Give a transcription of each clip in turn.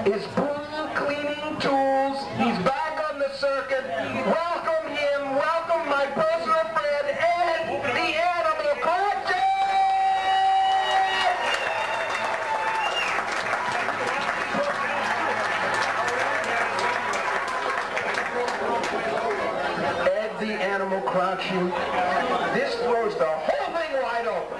his pool cleaning tools. He's back on the circuit. Welcome him. Welcome my personal friend, Ed the Animal Cont. Ed the Animal Crouchy. This throws the whole thing wide open.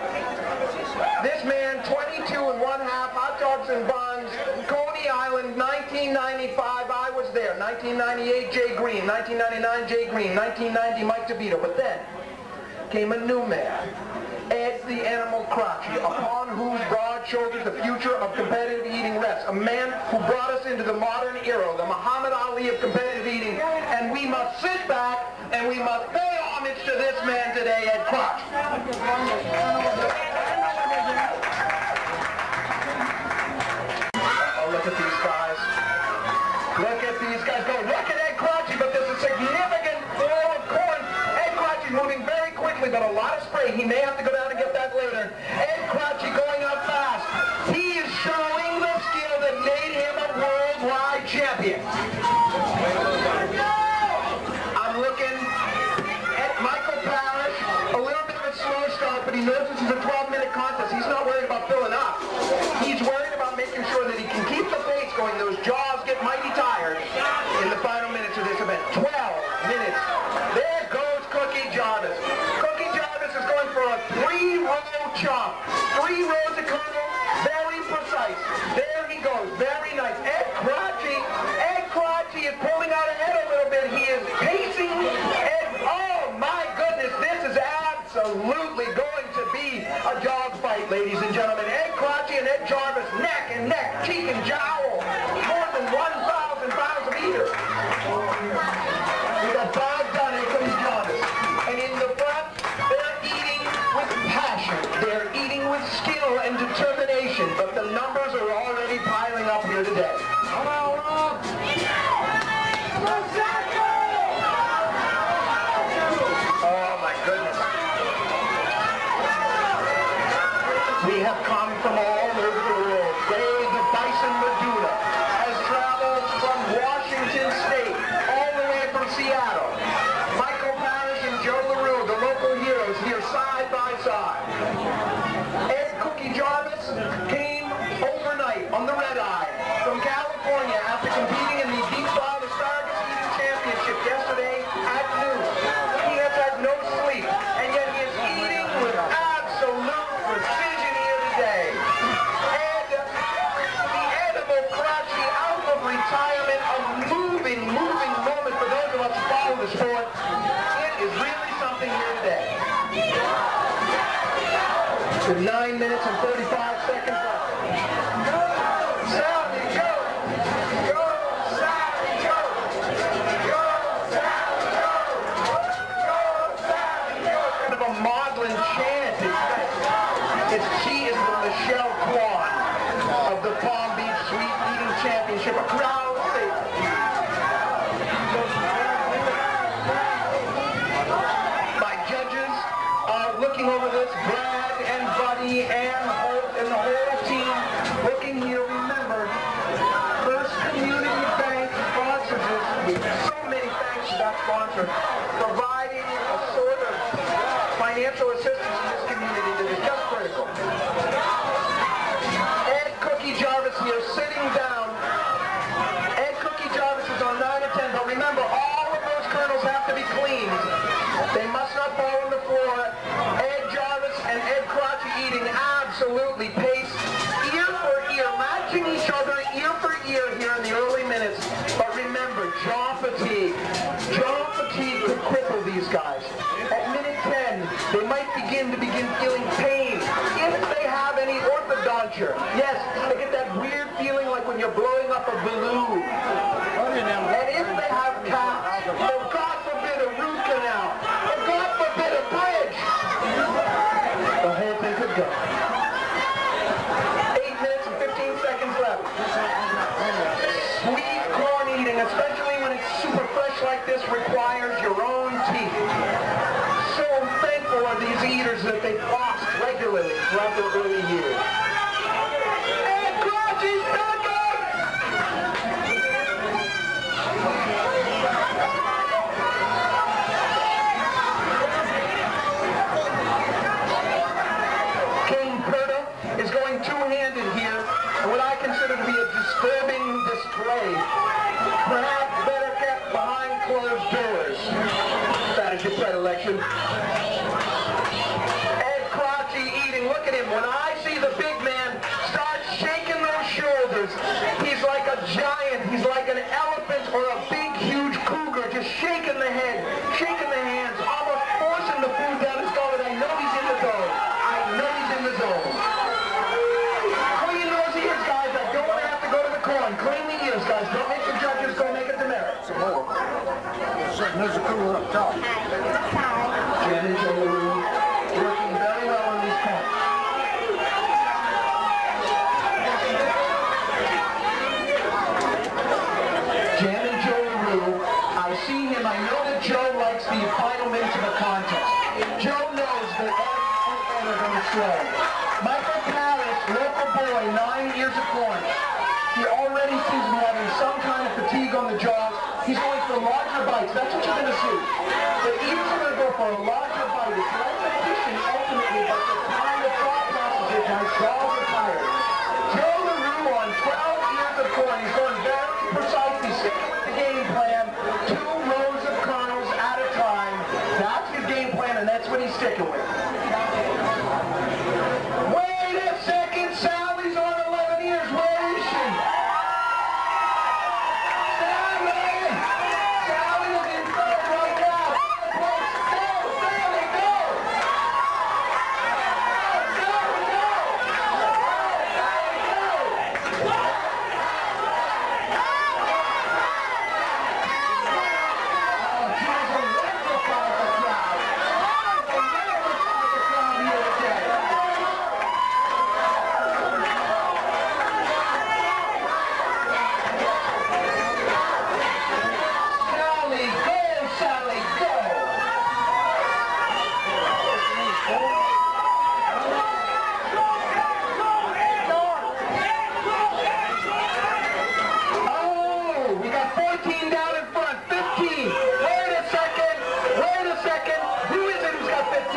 This man, 22 1/2, hot dogs and buns, Coney Island, 1995, I was there. 1998, Jay Green. 1999, Jay Green. 1990, Mike DeVito. But then came a new man, Ed the Animal Crouchy, upon whose broad shoulders the future of competitive eating rests. A man who brought us into the modern era, the Muhammad Ali of competitive eating, and we must sit back and we must pay homage to this man today, Ed Crouch. Look at these guys. Look at these guys go. Look at Ed Crouchy, but there's a significant flow of corn. Ed Crouchy's moving very quickly, but a lot of spray. He may have to go down and get that later. Ed Crouchy going up fast. He is showing the skill that made him a worldwide champion. I'm looking at Michael Parrish. A little bit of a slow start, but he knows this is a 12-minute contest. He's not worried about filling up. He's worried about making sure that he can keep the pace going. Those jaws get mighty tired in the final minutes of this event. 12 minutes. There goes Cookie Jarvis. Cookie Jarvis is going for a 3-row chop. 3 rows of kernel, very precise. There he goes, very nice. Ed Crouchy is pulling out ahead a little bit. He is pacing. Oh my goodness, this is absolutely going to be a dog fight, ladies and gentlemen. Ed Crouchy and Ed Jarvis, neck and neck, cheek and jowl. More than 1,000 pounds of eater. We got Bob Dunn and Cookie Jarvis. And in the front, they're eating with passion. They're eating with skill and determination. But the numbers are already piling up here today. Oh my goodness. We have come from all over the world. Dave the Bison Meduna has traveled from Washington State all the way from Seattle. Michael Parrish and Joe LaRue, the local heroes, here side by side. Ed Cookie Jarvis came overnight on the red eye from California after competing in the deep fried asparagus eating championship yesterday at noon. He has had no sleep, and yet he is eating with absolute precision here today. And the Animal Crouchy out of retirement, a moving moment for those of us who follow the sport. It is really something here today. With 9 minutes and 35 seconds left. Sally, go! Go, Sally, go! Go, Sally, go! Go, Sally, go! Kind of a maudlin chant. She is the Michelle Kwan of the Palm Beach Sweet Eating Championship. A crowd favorite. My judges are looking over this. Brad and Buddy and Holt and the whole team looking here. Remember, First Community Bank sponsors this with so many thanks to that sponsor, providing a sort of financial assistance in this community that is just critical. Ed Cookie Jarvis here sitting down. Ed Cookie Jarvis is on 9 or 10, but remember, all of those kernels have to be cleaned. They must not fall on the floor. Ed Jarvis and Ed Crouchy eating absolutely pace, ear for ear, matching each other ear for ear here in the early minutes. But remember, jaw fatigue. Jaw fatigue could cripple these guys. At minute 10, they might begin feeling pain if they have any orthodonture. Yes, they get that weird feeling like when you're blowing up a balloon. And if they have caps, or God forbid a root canal, or God forbid a bridge, the whole thing could go. 8 minutes and 15 seconds left. Sweet corn eating, especially when it's super fresh like this, requires your own teeth. So thankful are these eaters that they flossed regularly throughout their early years. And Crouchy's back up! your predilection. Ed Crotchy eating. Look at him. When I see the big man start shaking those shoulders, he's like a giant. He's like an elephant or a big, huge cougar, just shaking the head, shaking the hands, almost forcing the food down his gullet. I know he's in the zone. I know he's in the zone. Clean those ears, guys. I don't want to have to go to the corn. Clean the ears, guys. Don't make the judges go make a demerit. Some more. There's a cooler up top. Jen and Joe working very well on these corns. Jen and Joe LaRue, I see him. I know that Joe likes the final minutes of the contest. Joe knows that Ed are going to slow. Michael Paris, local boy, 9 years of corn. He already seems to be having some kind of fatigue on the jaws. He's going for larger bites. That's what you're going to see. The eaters are going to go for a larger bite. It's repetition ultimately, but the time the thought process is my jaws are tired. Joe LaRue on 12 years of corn. He's going very precise. He's sticking with the game plan. 2 rows of kernels at a time. That's his game plan, and that's what he's sticking with. Wait a second. Sally's on 11 years. Where is she?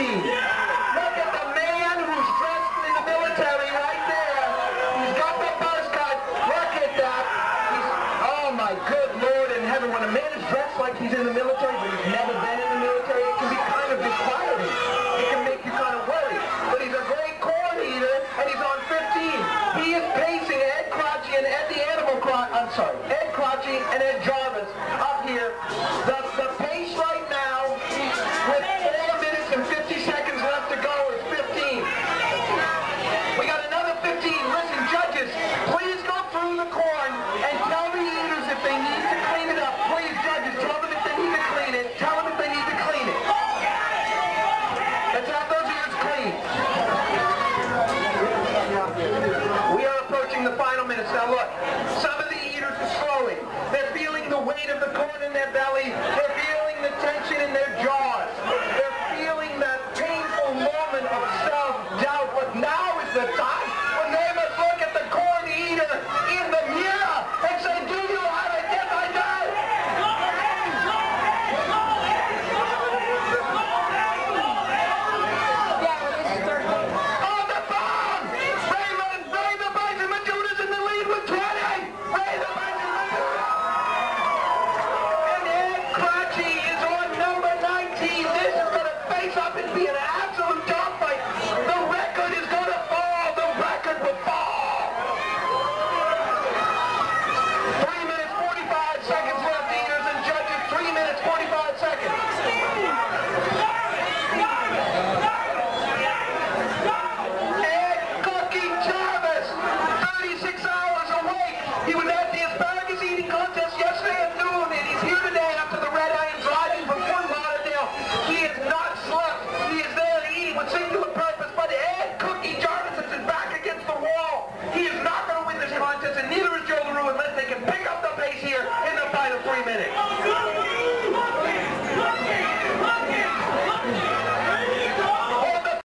Look at the man who's dressed in the military right there. He's got the buzz cut. Look at that. Oh my good Lord in heaven. When a man is dressed like he's in the military, but he's never been in the military, it can be kind of disquieting. It can make you kind of worried. But he's a great corn eater, and he's on 15. He is pacing Ed Crotchy and Ed the Animal Ed Crotchy and Ed Jarvis up here. The pace right now, with 4 minutes and 50 seconds left to go, is 15. We got another 15. Listen, judges, please go through the corn and tell the eaters if they need to clean it up. Please, judges, tell them if they need to clean it. Tell them if they need to clean it. Let's have those ears clean. We are approaching the final minutes. Now look, some of the eaters are slowing. They're feeling the weight of the corn in their belly. They're feeling the tension in their jaw.